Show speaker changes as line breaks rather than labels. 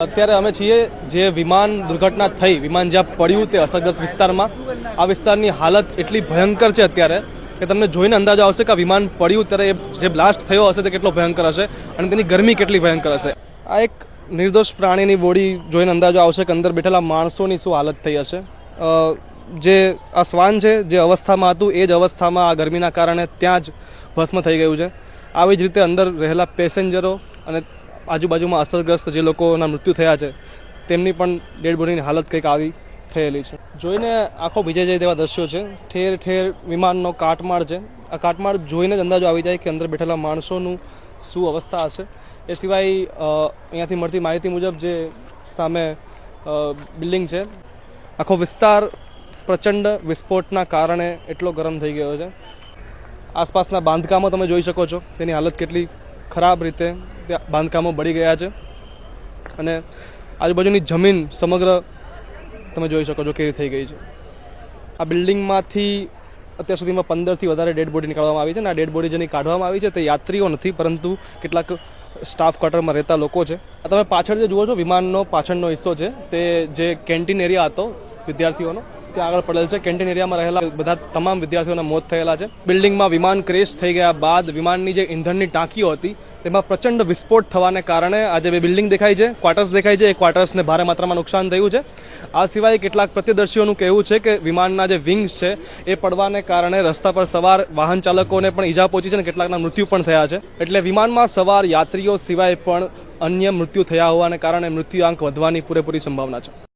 અત્યારે અમે છીએ જે વિમાન દુર્ઘટના થઈ, વિમાન જ્યાં પડ્યું તે અસરગ્રસ્ત વિસ્તારમાં. આ વિસ્તારની હાલત એટલી ભયંકર છે અત્યારે કે તમને જોઈને અંદાજો આવશે કે આ વિમાન પડ્યું ત્યારે જે બ્લાસ્ટ થયો હશે તે કેટલો ભયંકર હશે અને તેની ગરમી કેટલી ભયંકર હશે. આ એક નિર્દોષ પ્રાણીની બોડી જોઈને અંદાજો આવશે કે અંદર બેઠેલા માણસોની શું હાલત થઈ હશે. જે આ શ્વાન છે જે અવસ્થામાં હતું એ જ અવસ્થામાં આ ગરમીના કારણે ત્યાં જ ભસ્મ થઈ ગયું છે. આવી જ રીતે અંદર રહેલા પેસેન્જરો અને આજુબાજુમાં અસરગ્રસ્ત જે લોકોના મૃત્યુ થયા છે તેમની પણ ડેડ બોડીની હાલત કંઈક આવી થયેલી છે. જોઈને આંખો ભીજાઈ જાય તેવા દ્રશ્યો છે. ઠેર ઠેર વિમાનનો કાટમાળ છે. આ કાટમાળ જોઈને જ અંદાજો આવી જાય કે અંદર બેઠેલા માણસોનું શું અવસ્થા હશે. એ સિવાય અહીંયાથી મળતી માહિતી મુજબ જે સામે બિલ્ડિંગ છે આખો વિસ્તાર પ્રચંડ વિસ્ફોટના કારણે એટલો ગરમ થઈ ગયો છે. આસપાસના બાંધકામો તમે જોઈ શકો છો, તેની હાલત કેટલી ખરાબ રીતે ત્યાં બાંધકામો બળી ગયા છે અને આજુબાજુની જમીન સમગ્ર તમે જોઈ શકો છો કેવી થઈ ગઈ છે. આ બિલ્ડિંગમાંથી અત્યાર સુધીમાં 15થી વધારે ડેડ બોડી નીકાળવામાં આવી છે અને આ ડેડ બોડી જેની કાઢવામાં આવી છે તે યાત્રીઓ નથી પરંતુ કેટલાક સ્ટાફ ક્વાર્ટરમાં રહેતા લોકો છે. આ તમે પાછળ જે જુઓ છો વિમાનનો પાછળનો હિસ્સો છે તે જે કેન્ટીન એરિયા હતો વિદ્યાર્થીઓનો ત્યાં આગળ પડેલ છે. કેન્ટીન એરિયામાં રહેલા બધા તમામ વિદ્યાર્થીઓના મોત થયેલા છે. બિલ્ડિંગમાં વિમાન ક્રેશ થઈ ગયા બાદ વિમાનની જે ઇંધણની ટાંકીઓ હતી તેમાં પ્રચંડ વિસ્ફોટ થવાને કારણે આજે બે બિલ્ડિંગ દેખાય છે, ક્વાર્ટર્સ દેખાય છે. એ ક્વાર્ટર્સને ભારે માત્રામાં નુકસાન થયું છે. આ સિવાય કેટલાક પ્રત્યદર્શીઓનું કહેવું છે કે વિમાનના જે વિંગ્સ છે એ પડવાને કારણે રસ્તા પર સવાર વાહન ચાલકોને પણ ઈજા પહોંચી છે અને કેટલાકના મૃત્યુ પણ થયા છે. એટલે વિમાનમાં સવાર યાત્રીઓ સિવાય પણ અન્ય મૃત્યુ થયા હોવાને કારણે મૃત્યુઆંક વધવાની પૂરેપૂરી સંભાવના છે.